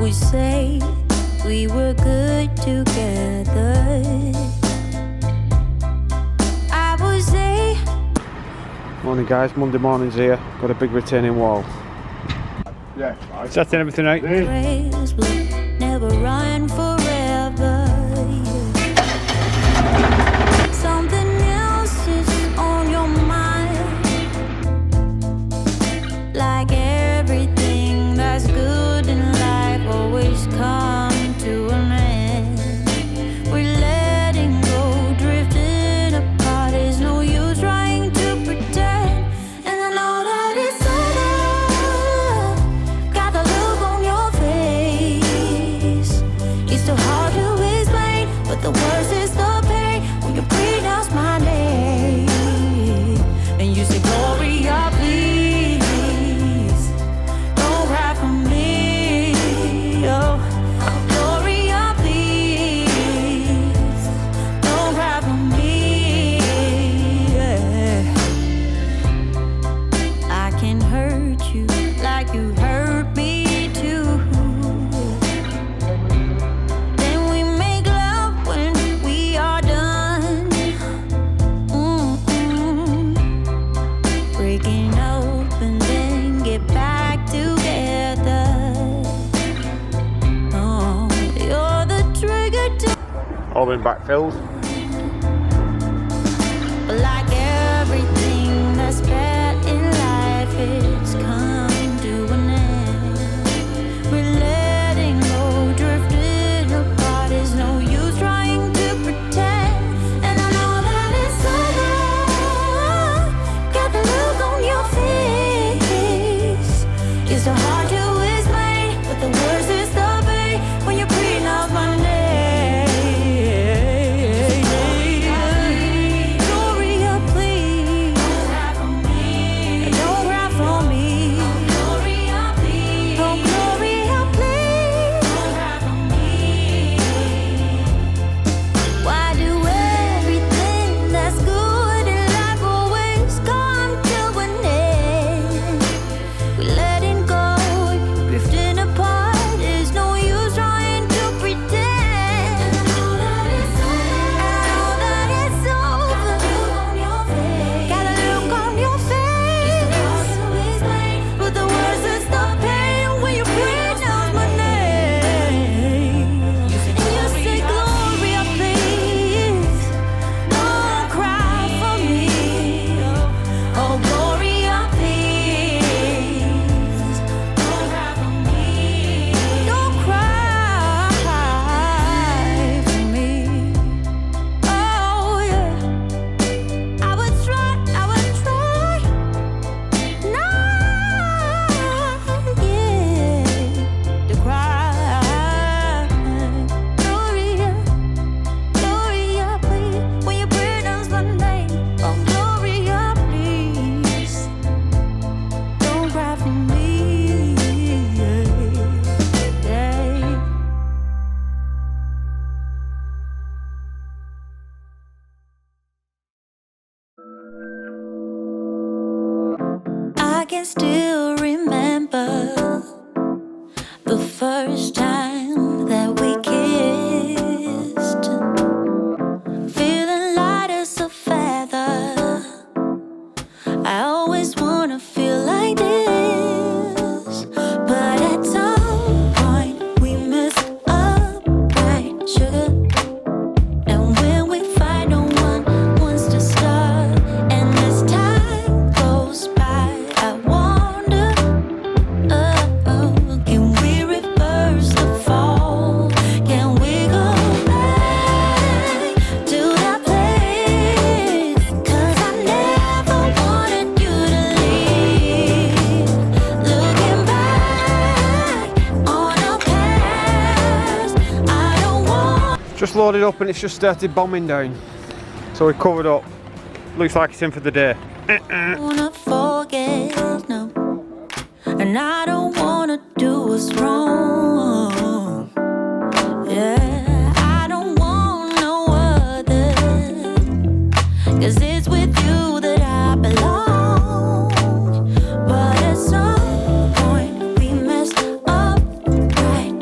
would say we were good together. I would say. Morning guys, Monday morning's here. Got a big retaining wall. Yeah, right. Setting everything out. Praise will never run forever. Something else is on your mind, like everything that's good in life always comes to an end. We're letting go, drifting apart. There's no use trying to pretend, and I know that it's over. Got the look on your face. It's too hard to explain, but the worst is the pain when you pronounce my name and you say, Gloria, please don't cry for me. Oh, Gloria, please don't cry for me. Yeah. I can hurt you like you hurt me too. Then we make love when we are done. Breaking up and then get back together. Oh, you're the trigger to. All been backfilled. But like everything that's bad in life, it's come to an end. We're letting go, drifting apart. There's no use trying to pretend, and I know that it's over. Got the look on your face. It's so hard to explain, but the worst is the pain when you pronounce my name. Gloria, please don't cry for me. Don't cry for me. Gloria, please. Oh, Gloria, please don't cry for me. Why do everything that's good in life always come to an end? We're letting go, drifting apart. There's no use trying to pretend. I know that it's over. Got a look on your face. But the worst is the pain when you pronounce my name. And you say, Gloria, please don't cry for me. Oh, Gloria, please don't cry for me. Don't cry for me. Oh, yeah. I would try not, yeah, to cry. Gloria, Gloria, please, when you pronounce my name. Oh, Gloria, please don't cry for me. Yeah. I can still remember the first time that we kissed, feeling light as a feather. I always wanna feel like this, but at some point we messed up, right, sugar? And when we fight, no one wants to start. And as time goes by, I wonder, can we reverse the fall? Can we go back to that place? 'Cause I never wanted you to leave. Looking back on our past, I don't want. Just loaded up and it's just started bombing down. So we're covered up. Looks like it's in for the day. Wanna forget, no, and I don't wanna do what's wrong. Yeah, I don't want no other, 'cause it's with you that I belong. But at some point we messed up, right?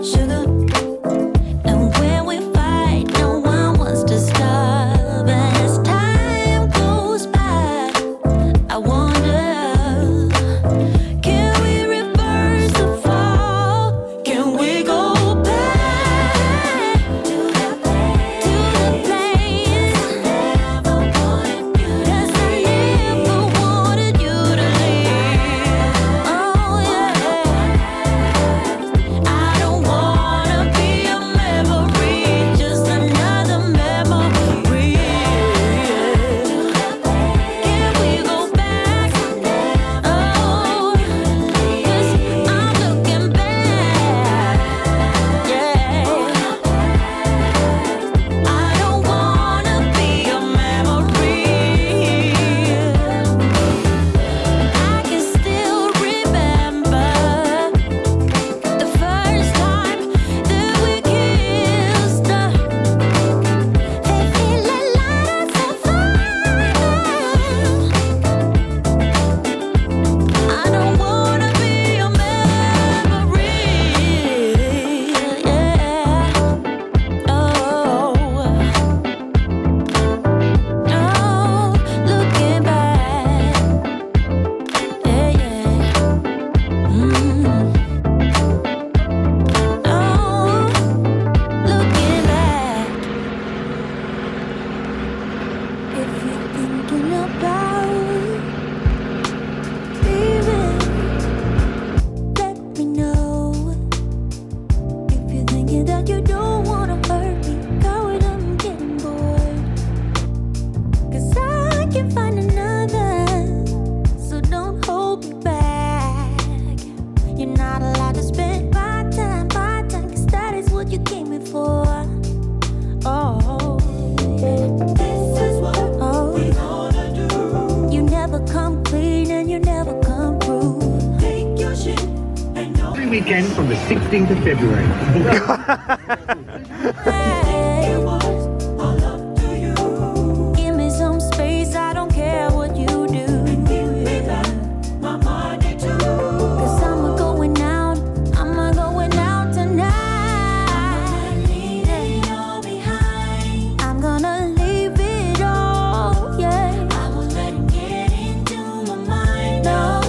weekend from the 16th of February. Give me some space, I don't care what you do. Cause I'm going out tonight. I'm gonna leave it all, yeah. I won't let it get into my mind. No,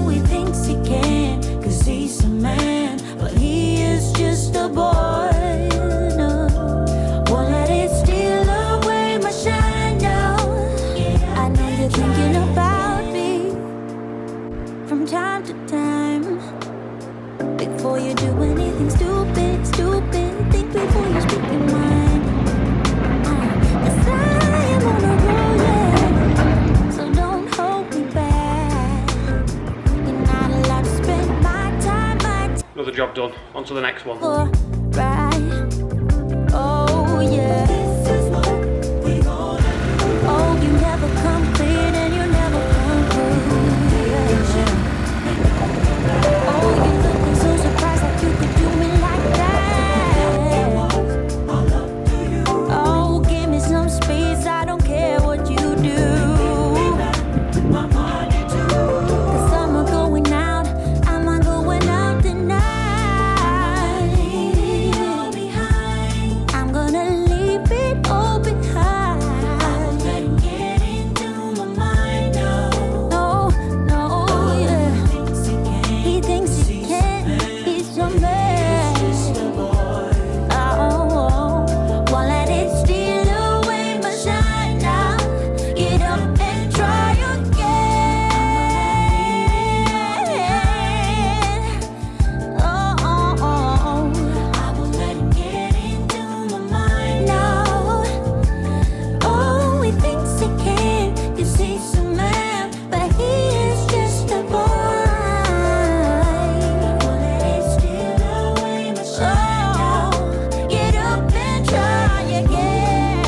he thinks he can, cause he's a man, but he is just a boy. No, won't let it steal away my shine now. I know you're thinking about me from time to time. Before you do anything stupid, think before you speak your mind. 'Cause I am on a roll, yeah, so don't hold me back. You're not allowed to spend my time Another job done. On to the next one. for right. Oh yeah. This is what we gonna do. Oh, you never come clean and you never come through. Oh, you looking so surprised like you could do me like that. Oh, give me some space, I don't care what you do. Cause I'm going out tonight. I'm gonna leave it all behind. I won't let it get into my mind. No, yeah. He thinks he can, he's a man. Oh, won't let it steal away my shine now. Get up and try again. Oh, I won't let it get into my mind. No. Oh, he thinks he can, cause he's a man, but he is just a boy. Won't let it steal away my shine now. Get up and try again.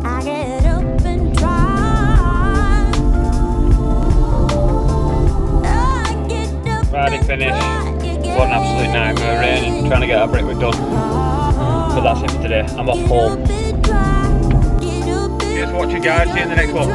I get up and try. I get up Friday and finish. try again. What an absolute nightmare, raining, trying to get our brickwork done. But that's it for today. I'm off home. Cheers for watching, guys. See you in the next one.